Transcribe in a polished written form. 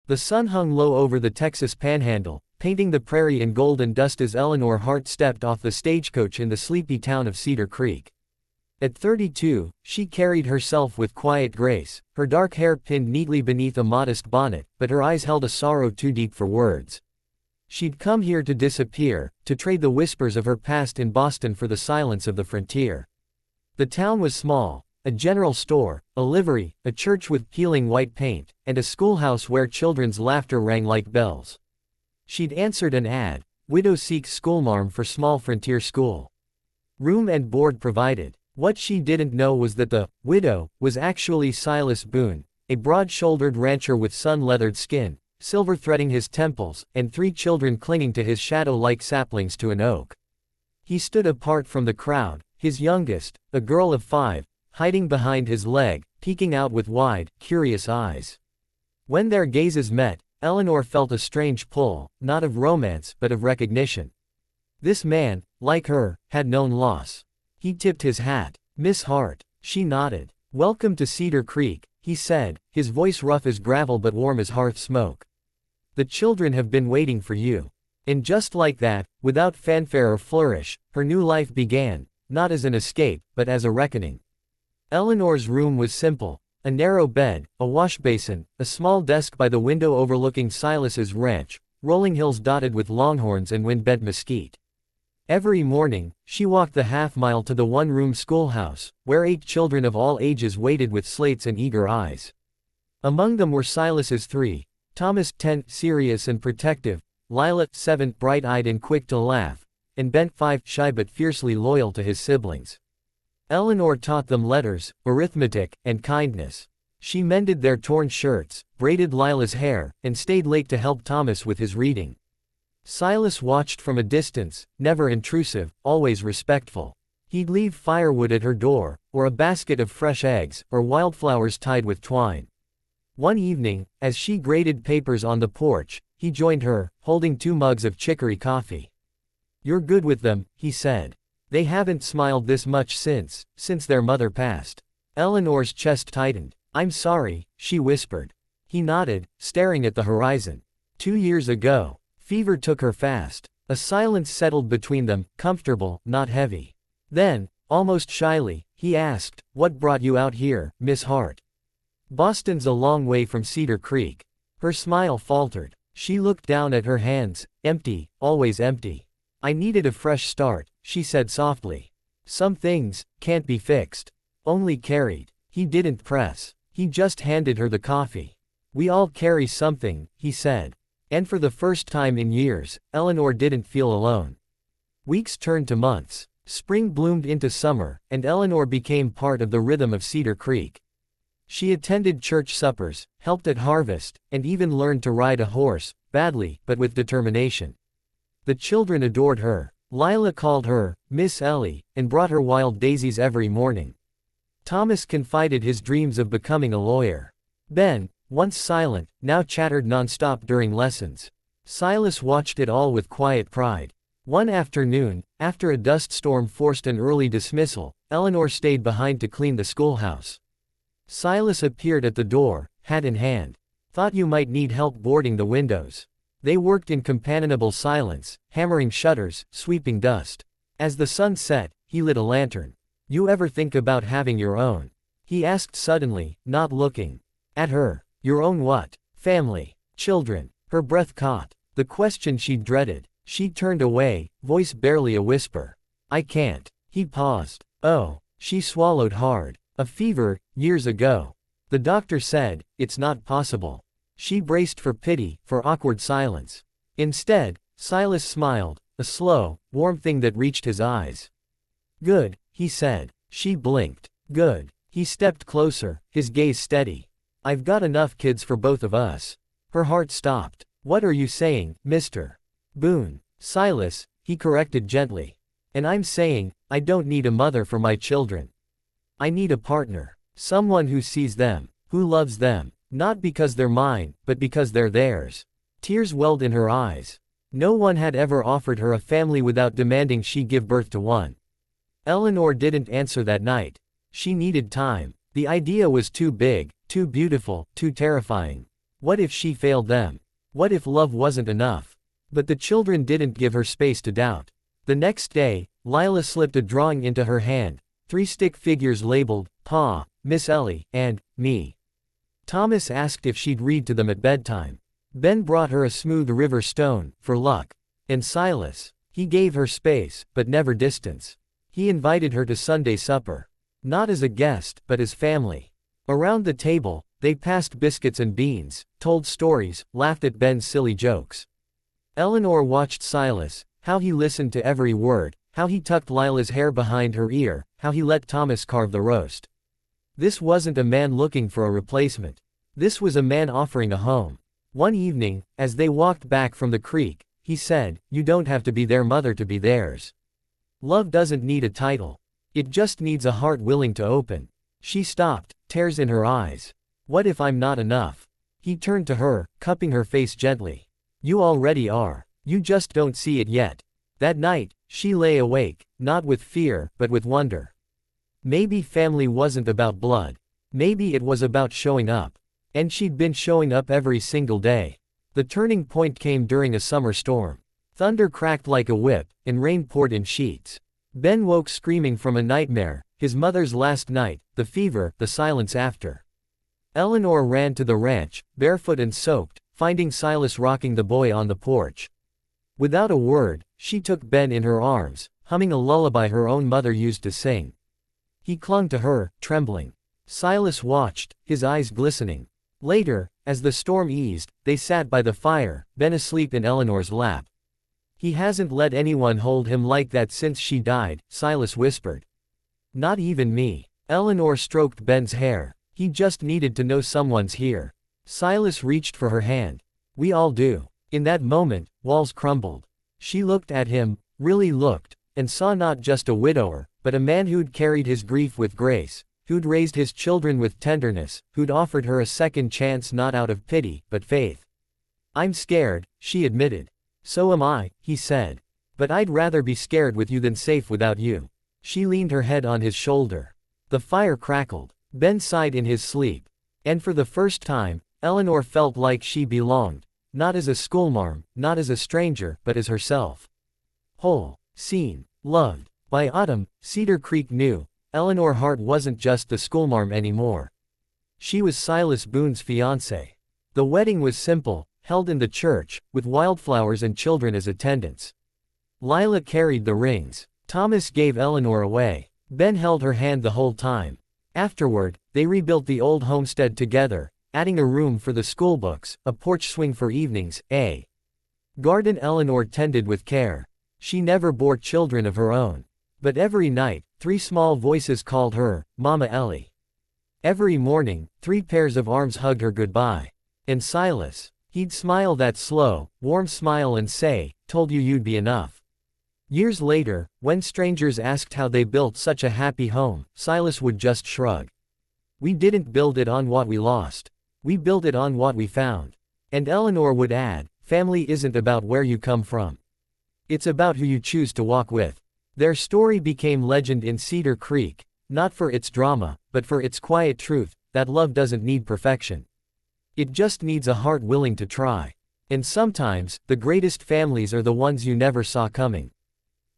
The sun hung low over the Texas Panhandle, painting the prairie in golden dust as Eleanor Hart stepped off the stagecoach in the sleepy town of Cedar Creek. At 32, she carried herself with quiet grace, her dark hair pinned neatly beneath a modest bonnet, but her eyes held a sorrow too deep for words. She'd come here to disappear, to trade the whispers of her past in Boston for the silence of the frontier. The town was small: a general store, a livery, a church with peeling white paint, and a schoolhouse where children's laughter rang like bells. She'd answered an ad: "Widow seeks schoolmarm for small frontier school. Room and board provided." What she didn't know was that the widow was actually Silas Boone, a broad-shouldered rancher with sun-leathered skin, silver threading his temples, and 3 children clinging to his shadow like saplings to an oak. He stood apart from the crowd, his youngest, a girl of 5, hiding behind his leg, peeking out with wide, curious eyes. When their gazes met, Eleanor felt a strange pull, not of romance but of recognition. This man, like her, had known loss. He tipped his hat. "Miss Hart." She nodded. "Welcome to Cedar Creek," he said, his voice rough as gravel but warm as hearth smoke. "The children have been waiting for you." And just like that, without fanfare or flourish, her new life began, not as an escape, but as a reckoning. Eleanor's room was simple: a narrow bed, a washbasin, a small desk by the window overlooking Silas's ranch, rolling hills dotted with longhorns and wind-bent mesquite. Every morning, she walked the half-mile to the one-room schoolhouse, where 8 children of all ages waited with slates and eager eyes. Among them were Silas's 3, Thomas 10, serious and protective, Lila 7, bright-eyed and quick to laugh, and Ben 5, shy but fiercely loyal to his siblings. Eleanor taught them letters, arithmetic, and kindness. She mended their torn shirts, braided Lila's hair, and stayed late to help Thomas with his reading. Silas watched from a distance, never intrusive, always respectful. He'd leave firewood at her door, or a basket of fresh eggs, or wildflowers tied with twine. One evening, as she graded papers on the porch, he joined her, holding 2 mugs of chicory coffee. "You're good with them," he said. "They haven't smiled this much since their mother passed." Eleanor's chest tightened. "I'm sorry," she whispered. He nodded, staring at the horizon. 2 years ago. Fever took her fast. A silence settled between them, comfortable, not heavy. Then, almost shyly, he asked, "What brought you out here, Miss Hart?" "Boston's a long way from Cedar Creek." Her smile faltered. She looked down at her hands, empty, always empty. "I needed a fresh start," she said softly. "Some things can't be fixed, only carried." He didn't press. He just handed her the coffee. "We all carry something," he said. And for the first time in years, Eleanor didn't feel alone. Weeks turned to months. Spring bloomed into summer, and Eleanor became part of the rhythm of Cedar Creek. She attended church suppers, helped at harvest, and even learned to ride a horse, badly, but with determination. The children adored her. Lila called her Miss Ellie, and brought her wild daisies every morning. Thomas confided his dreams of becoming a lawyer. Ben, once silent, now chattered nonstop during lessons. Silas watched it all with quiet pride. One afternoon, after a dust storm forced an early dismissal, Eleanor stayed behind to clean the schoolhouse. Silas appeared at the door, hat in hand. "Thought you might need help boarding the windows." They worked in companionable silence, hammering shutters, sweeping dust. As the sun set, he lit a lantern. "You ever think about having your own?" he asked suddenly, not looking at her. "Your own what?" "Family. Children." Her breath caught. The question she dreaded. She turned away, voice barely a whisper. "I can't." He paused. "Oh." She swallowed hard. "A fever, years ago. The doctor said, it's not possible." She braced for pity, for awkward silence. Instead, Silas smiled, a slow, warm thing that reached his eyes. "Good," he said. She blinked. "Good." He stepped closer, his gaze steady. "I've got enough kids for both of us." Her heart stopped. "What are you saying, Mr. Boone?" "Silas," he corrected gently. "And I'm saying, I don't need a mother for my children. I need a partner. Someone who sees them, who loves them, not because they're mine, but because they're theirs." Tears welled in her eyes. No one had ever offered her a family without demanding she give birth to one. Eleanor didn't answer that night. She needed time. The idea was too big, too beautiful, too terrifying. What if she failed them? What if love wasn't enough? But the children didn't give her space to doubt. The next day, Lila slipped a drawing into her hand, 3 stick figures labeled, Pa, Miss Ellie, and me. Thomas asked if she'd read to them at bedtime. Ben brought her a smooth river stone, for luck. And Silas. He gave her space, but never distance. He invited her to Sunday supper. Not as a guest, but as family. Around the table, they passed biscuits and beans, told stories, laughed at Ben's silly jokes. Eleanor watched Silas, how he listened to every word, how he tucked Lila's hair behind her ear, how he let Thomas carve the roast. This wasn't a man looking for a replacement. This was a man offering a home. One evening, as they walked back from the creek, he said, "You don't have to be their mother to be theirs. Love doesn't need a title. It just needs a heart willing to open." She stopped, tears in her eyes. "What if I'm not enough?" He turned to her, cupping her face gently. "You already are. You just don't see it yet." That night, she lay awake, not with fear, but with wonder. Maybe family wasn't about blood. Maybe it was about showing up. And she'd been showing up every single day. The turning point came during a summer storm. Thunder cracked like a whip, and rain poured in sheets. Ben woke screaming from a nightmare, his mother's last night, the fever, the silence after. Eleanor ran to the ranch, barefoot and soaked, finding Silas rocking the boy on the porch. Without a word, she took Ben in her arms, humming a lullaby her own mother used to sing. He clung to her, trembling. Silas watched, his eyes glistening. Later, as the storm eased, they sat by the fire, Ben asleep in Eleanor's lap. "He hasn't let anyone hold him like that since she died," Silas whispered. "Not even me." Eleanor stroked Ben's hair. "He just needed to know someone's here." Silas reached for her hand. "We all do." In that moment, walls crumbled. She looked at him, really looked, and saw not just a widower, but a man who'd carried his grief with grace, who'd raised his children with tenderness, who'd offered her a second chance not out of pity, but faith. "I'm scared," she admitted. "So am I," he said. "But I'd rather be scared with you than safe without you." She leaned her head on his shoulder. The fire crackled. Ben sighed in his sleep. And for the first time, Eleanor felt like she belonged, not as a schoolmarm, not as a stranger, but as herself. Whole, seen, loved. By autumn, Cedar Creek knew, Eleanor Hart wasn't just the schoolmarm anymore. She was Silas Boone's fiancée. The wedding was simple, held in the church, with wildflowers and children as attendants. Lila carried the rings. Thomas gave Eleanor away. Ben held her hand the whole time. Afterward, they rebuilt the old homestead together, adding a room for the schoolbooks, a porch swing for evenings, a garden Eleanor tended with care. She never bore children of her own. But every night, 3 small voices called her, Mama Ellie. Every morning, 3 pairs of arms hugged her goodbye. And Silas, he'd smile that slow, warm smile and say, "Told you you'd be enough." Years later, when strangers asked how they built such a happy home, Silas would just shrug. "We didn't build it on what we lost. We built it on what we found." And Eleanor would add, "Family isn't about where you come from. It's about who you choose to walk with." Their story became legend in Cedar Creek, not for its drama, but for its quiet truth, that love doesn't need perfection. It just needs a heart willing to try. And sometimes, the greatest families are the ones you never saw coming.